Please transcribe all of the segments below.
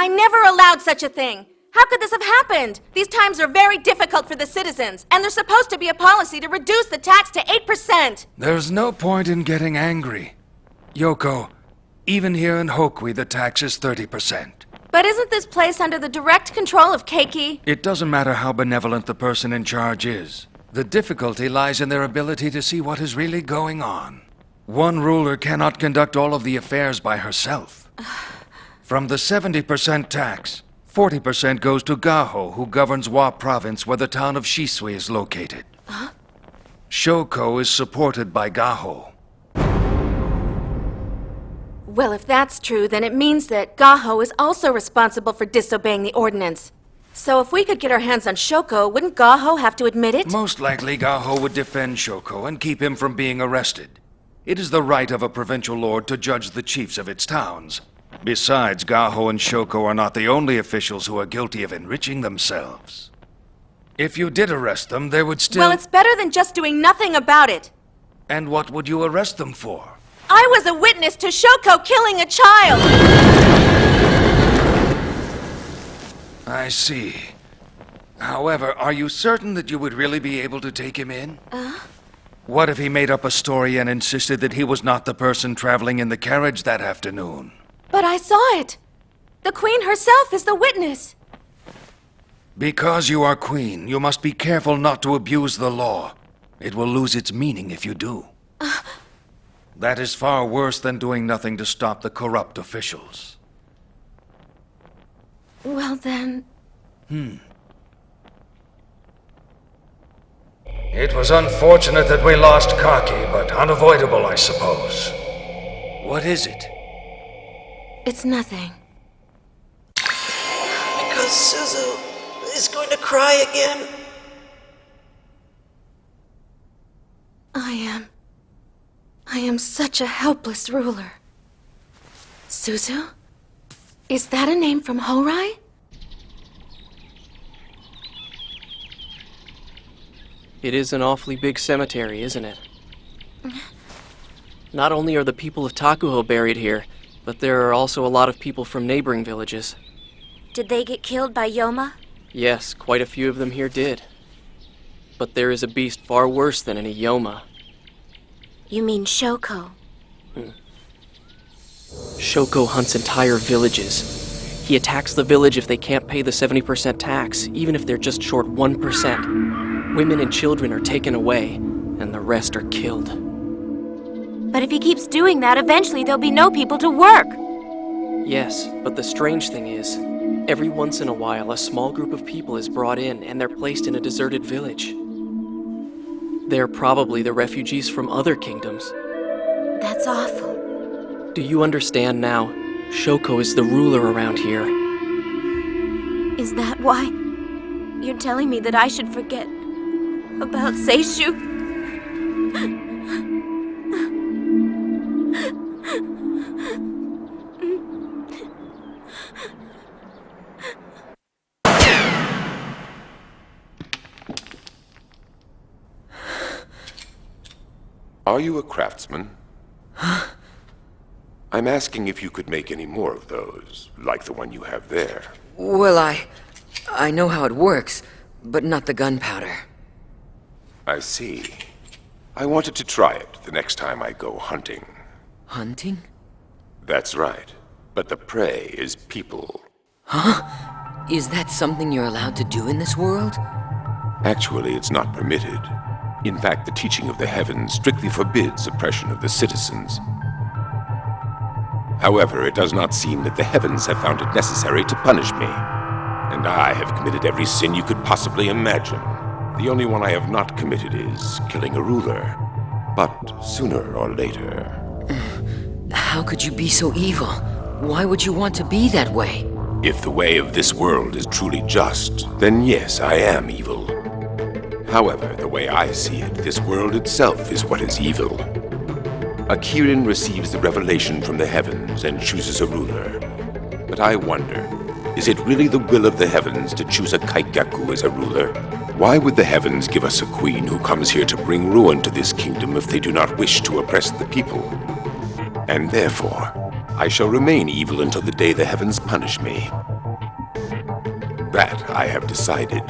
I never allowed such a thing. How could this have happened? These times are very difficult for the citizens, and there's supposed to be a policy to reduce the tax to 8%. There's no point in getting angry. Yoko, even here in Hokui, the tax is 30%. But isn't this place under the direct control of Keiki? It doesn't matter how benevolent the person in charge is. The difficulty lies in their ability to see what is really going on. One ruler cannot conduct all of the affairs by herself. From the 70% tax, 40% goes to Gaho, who governs Wa Province, where the town of Shisui is located. Shoko is supported by Gaho. Well, if that's true, then it means that Gaho is also responsible for disobeying the ordinance. So if we could get our hands on Shoko, wouldn't Gaho have to admit it? Most likely, Gaho would defend Shoko and keep him from being arrested. It is the right of a provincial lord to judge the chiefs of its towns. Besides, Gaho and Shoko are not the only officials who are guilty of enriching themselves. If you did arrest them, they would still... Well, it's better than just doing nothing about it. And what would you arrest them for? I was a witness to Shoko killing a child! I see. However, are you certain that you would really be able to take him in? What if he made up a story and insisted that he was not the person traveling in the carriage that afternoon? But I saw it! The Queen herself is the witness! Because you are queen, you must be careful not to abuse the law. It will lose its meaning if you do. That is far worse than doing nothing to stop the corrupt officials. Well then... It was unfortunate that we lost Kaki, but unavoidable, I suppose. What is it? It's nothing. Because Suzu is going to cry again. I am such a helpless ruler. Suzu? Is that a name from Horai? It is an awfully big cemetery, isn't it? Not only are the people of Takuho buried here, but there are also a lot of people from neighboring villages. Did they get killed by Yoma? Yes, quite a few of them here did. But there is a beast far worse than any Yoma. You mean Shoko? Shoko hunts entire villages. He attacks the village if they can't pay the 70% tax, even if they're just short 1%. Women and children are taken away, and the rest are killed. But if he keeps doing that, eventually there'll be no people to work. Yes, but the strange thing is, every once in a while a small group of people is brought in and they're placed in a deserted village. They're probably the refugees from other kingdoms. That's awful. Do you understand now? Shoko is the ruler around here. Is that why you're telling me that I should forget about Seishu? Are you a craftsman? I'm asking if you could make any more of those, like the one you have there. Well, I know how it works, but not the gunpowder. I see. I wanted to try it the next time I go hunting. Hunting? That's right. But the prey is people. Huh? Is that something you're allowed to do in this world? Actually, it's not permitted. In fact, the teaching of the heavens strictly forbids oppression of the citizens. However, it does not seem that the heavens have found it necessary to punish me. And I have committed every sin you could possibly imagine. The only one I have not committed is killing a ruler. But sooner or later... How could you be so evil? Why would you want to be that way? If the way of this world is truly just, then yes, I am evil. However, the way I see it, this world itself is what is evil. A Kirin receives the revelation from the heavens and chooses a ruler. But I wonder, is it really the will of the heavens to choose a Kaikaku as a ruler? Why would the heavens give us a queen who comes here to bring ruin to this kingdom if they do not wish to oppress the people? And therefore, I shall remain evil until the day the heavens punish me. That I have decided.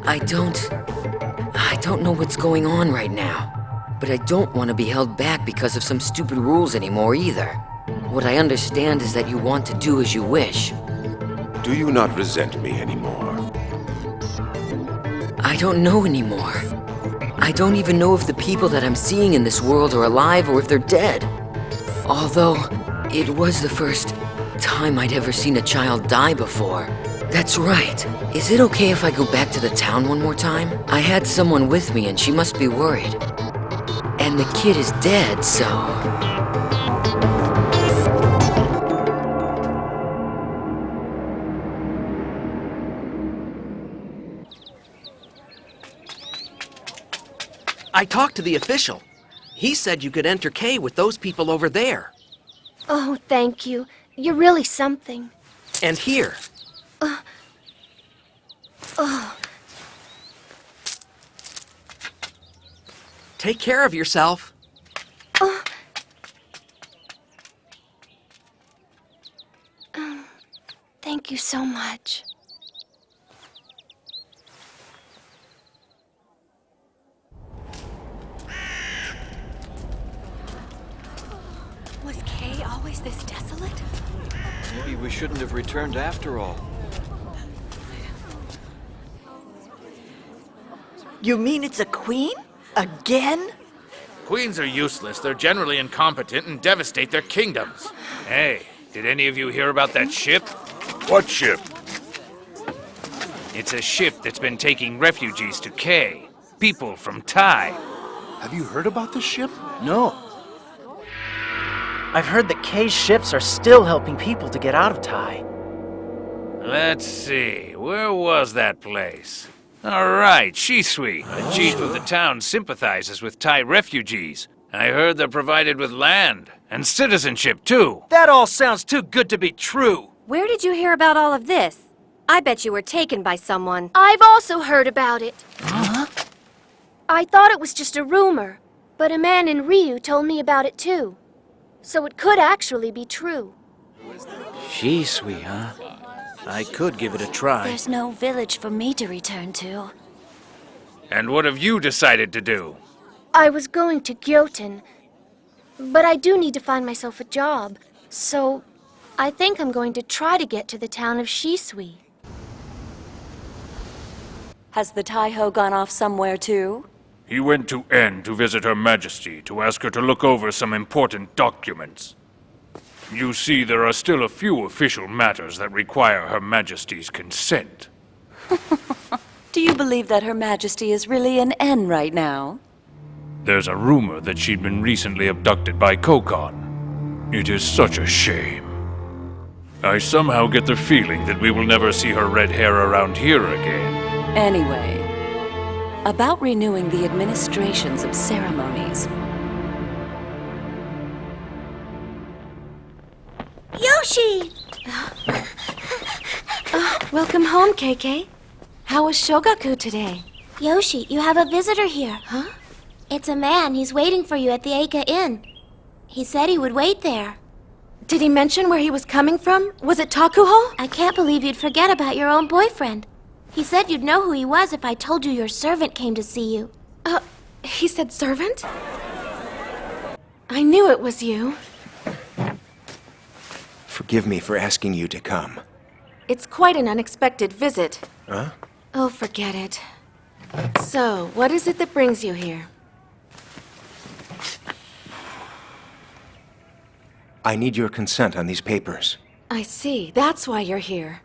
I don't know what's going on right now. But I don't want to be held back because of some stupid rules anymore either. What I understand is that you want to do as you wish. Do you not resent me anymore? I don't know anymore. I don't even know if the people that I'm seeing in this world are alive or if they're dead. Although, it was the first time I'd ever seen a child die before. That's right. Is it okay if I go back to the town one more time? I had someone with me and she must be worried. And the kid is dead, so... I talked to the official. He said you could enter K with those people over there. Oh, thank you. You're really something. And here. Take care of yourself. Thank you so much. Was Kay always this desolate? Maybe we shouldn't have returned after all. You mean it's a queen? Again? Queens are useless. They're generally incompetent and devastate their kingdoms. Hey, did any of you hear about that ship? What ship? It's a ship that's been taking refugees to K. People from Tai. Have you heard about the ship? No. I've heard that Kay's ships are still helping people to get out of Tai. Let's see, where was that place? All right, Shisui. The chief of the town sympathizes with Thai refugees. I heard they're provided with land and citizenship, too. That all sounds too good to be true. Where did you hear about all of this? I bet you were taken by someone. I've also heard about it. Huh? I thought it was just a rumor, but a man in Ryu told me about it too. So it could actually be true. Shisui, huh? I could give it a try. There's no village for me to return to. And what have you decided to do? I was going to Gyoten, but I do need to find myself a job. So I think I'm going to try to get to the town of Shisui. Has the Taiho gone off somewhere too? He went to N to visit Her Majesty to ask her to look over some important documents. You see, there are still a few official matters that require Her Majesty's consent. Do you believe that Her Majesty is really in N right now? There's a rumor that she'd been recently abducted by Kokon. It is such a shame. I somehow get the feeling that we will never see her red hair around here again. Anyway, about renewing the administrations of ceremonies. Yoshi! Welcome home, KK. How was Shogaku today? Yoshi, you have a visitor here. Huh? It's a man. He's waiting for you at the Eika Inn. He said he would wait there. Did he mention where he was coming from? Was it Takuho? I can't believe you'd forget about your own boyfriend. He said you'd know who he was if I told you your servant came to see you. He said servant? I knew it was you. Forgive me for asking you to come. It's quite an unexpected visit. Huh? Oh, forget it. So, what is it that brings you here? I need your consent on these papers. I see. That's why you're here.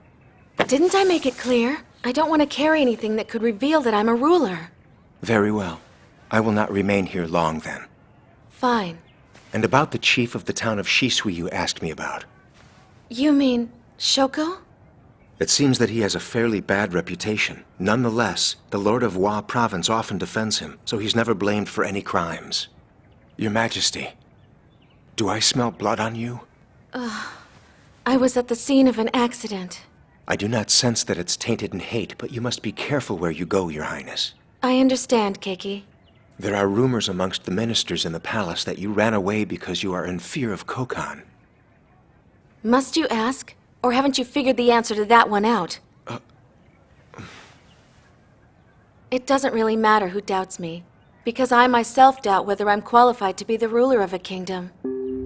Didn't I make it clear? I don't want to carry anything that could reveal that I'm a ruler. Very well. I will not remain here long then. Fine. And about the chief of the town of Shisui you asked me about. You mean Shoko? It seems that he has a fairly bad reputation. Nonetheless, the Lord of Wa Province often defends him, so he's never blamed for any crimes. Your Majesty, do I smell blood on you? I was at the scene of an accident. I do not sense that it's tainted in hate, but you must be careful where you go, Your Highness. I understand, Keiki. There are rumors amongst the ministers in the palace that you ran away because you are in fear of Kokon. Must you ask? Or haven't you figured the answer to that one out? It doesn't really matter who doubts me, because I myself doubt whether I'm qualified to be the ruler of a kingdom.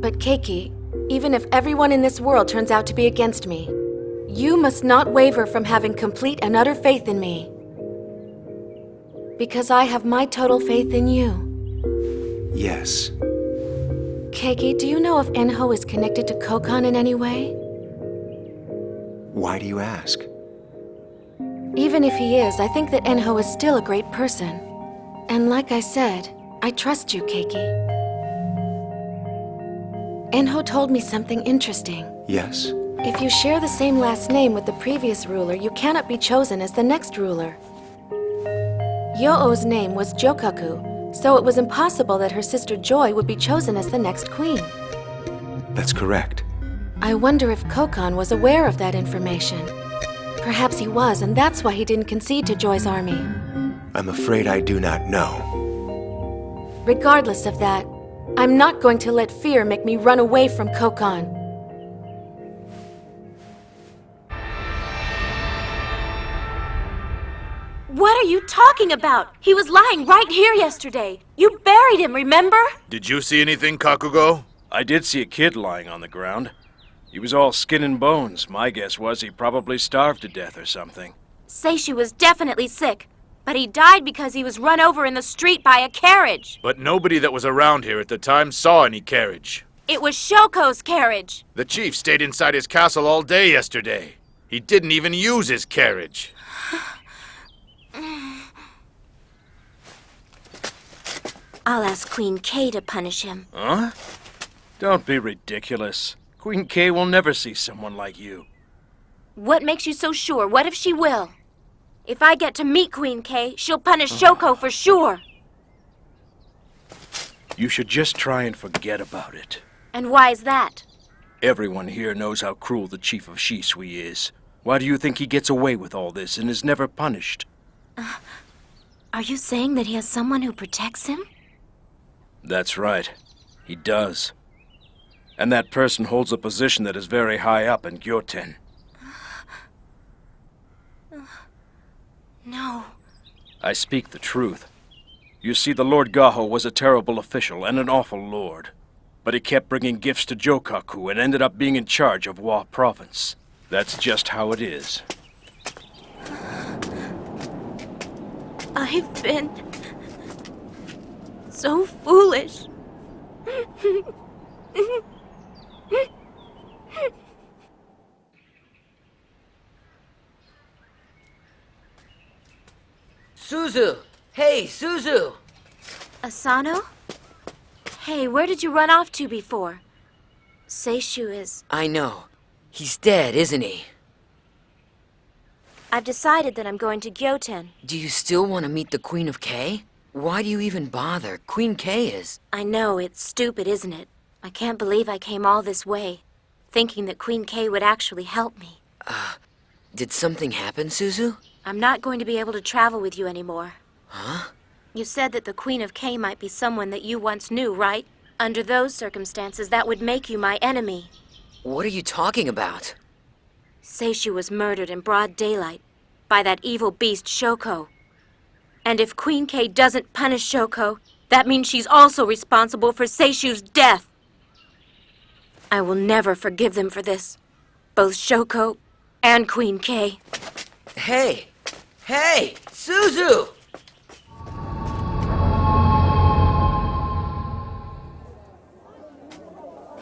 But Keiki, even if everyone in this world turns out to be against me, you must not waver from having complete and utter faith in me. Because I have my total faith in you. Yes. Keiki, do you know if Enho is connected to Kokon in any way? Why do you ask? Even if he is, I think that Enho is still a great person. And like I said, I trust you, Keiki. Enho told me something interesting. Yes? If you share the same last name with the previous ruler, you cannot be chosen as the next ruler. Yo-O's name was Jokaku, so it was impossible that her sister Joy would be chosen as the next queen. That's correct. I wonder if Kokon was aware of that information. Perhaps he was, and that's why he didn't concede to Joy's army. I'm afraid I do not know. Regardless of that, I'm not going to let fear make me run away from Kokon. What are you talking about? He was lying right here yesterday. You buried him, remember? Did you see anything, Kakugo? I did see a kid lying on the ground. He was all skin and bones. My guess was he probably starved to death or something. Seishu was definitely sick, but he died because he was run over in the street by a carriage. But nobody that was around here at the time saw any carriage. It was Shoko's carriage. The chief stayed inside his castle all day yesterday. He didn't even use his carriage. I'll ask Queen K to punish him. Huh? Don't be ridiculous. Queen K will never see someone like you. What makes you so sure? What if she will? If I get to meet Queen K, she'll punish Shoko for sure. You should just try and forget about it. And why is that? Everyone here knows how cruel the chief of Shisui is. Why do you think he gets away with all this and is never punished? Are you saying that he has someone who protects him? That's right. He does. And that person holds a position that is very high up in Gyoten. No. I speak the truth. You see, the Lord Gaho was a terrible official and an awful lord. But he kept bringing gifts to Jokaku and ended up being in charge of Wa Province. That's just how it is. I've been so foolish. Suzu! Hey, Suzu! Asano? Hey, where did you run off to before? Seishu is... I know. He's dead, isn't he? I've decided that I'm going to Gyoten. Do you still want to meet the Queen of K? Why do you even bother? Queen K is... I know, it's stupid, isn't it? I can't believe I came all this way, thinking that Queen K would actually help me. Did something happen, Suzu? I'm not going to be able to travel with you anymore. Huh? You said that the Queen of K might be someone that you once knew, right? Under those circumstances, that would make you my enemy. What are you talking about? Seishu was murdered in broad daylight by that evil beast Shoko. And if Queen K doesn't punish Shoko, that means she's also responsible for Seishu's death. I will never forgive them for this. Both Shoko and Queen K. Hey! Hey! Suzu!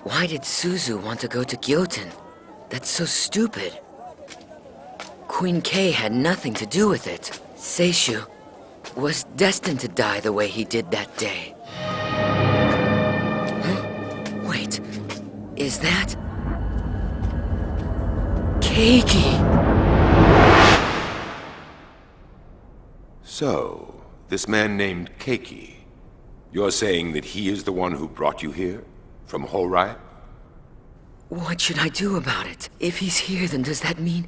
Why did Suzu want to go to Gyoten? That's so stupid. Queen K had nothing to do with it. Seishu was destined to die the way he did that day. Huh? Wait, is that... Keiki? So, this man named Keiki, you're saying that he is the one who brought you here? From Horai? What should I do about it? If he's here, then does that mean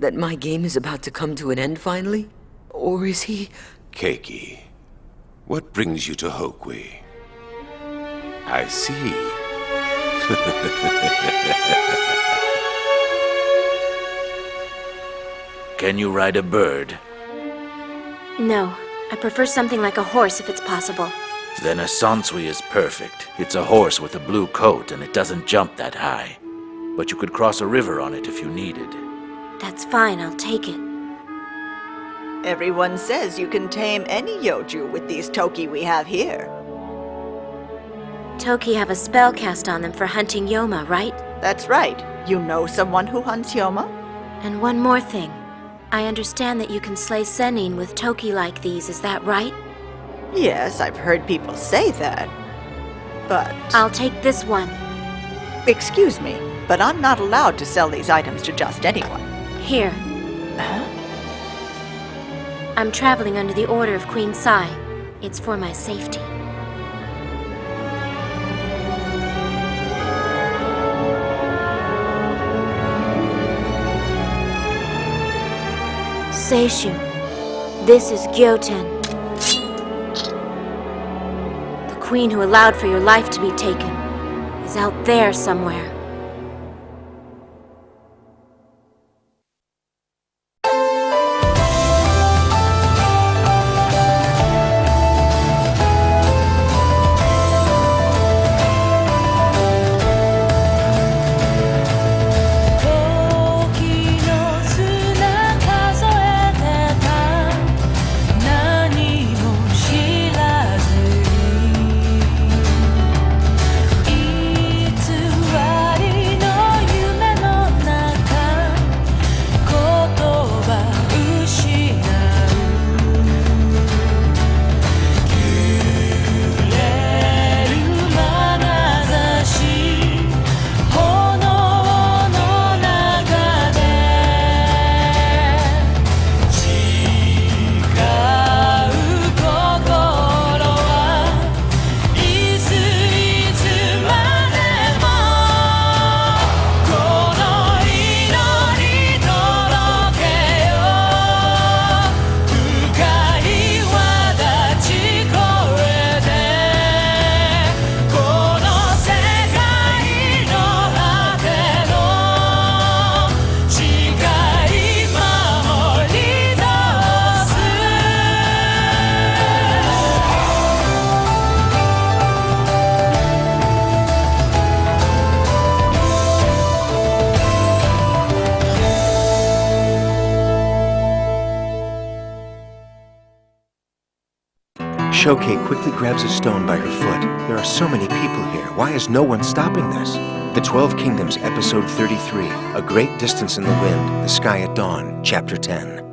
that my game is about to come to an end finally? Or is he... Keiki, what brings you to Hokui? I see. Can you ride a bird? No, I prefer something like a horse if it's possible. Then a sansui is perfect. It's a horse with a blue coat and it doesn't jump that high. But you could cross a river on it if you needed. That's fine, I'll take it. Everyone says you can tame any Yoju with these Toki we have here. Toki have a spell cast on them for hunting Yoma, right? That's right. You know someone who hunts Yoma? And one more thing. I understand that you can slay Sennin with Toki like these, is that right? Yes, I've heard people say that. But... I'll take this one. Excuse me, but I'm not allowed to sell these items to just anyone. Here. Huh? I'm traveling under the order of Queen Sai. It's for my safety. Seishu, this is Gyoten. The queen who allowed for your life to be taken is out there somewhere. Shoke quickly grabs a stone by her foot. There are so many people here. Why is no one stopping this? The 12 Kingdoms, Episode 33. A Great Distance in the Wind. The Sky at Dawn, Chapter 10.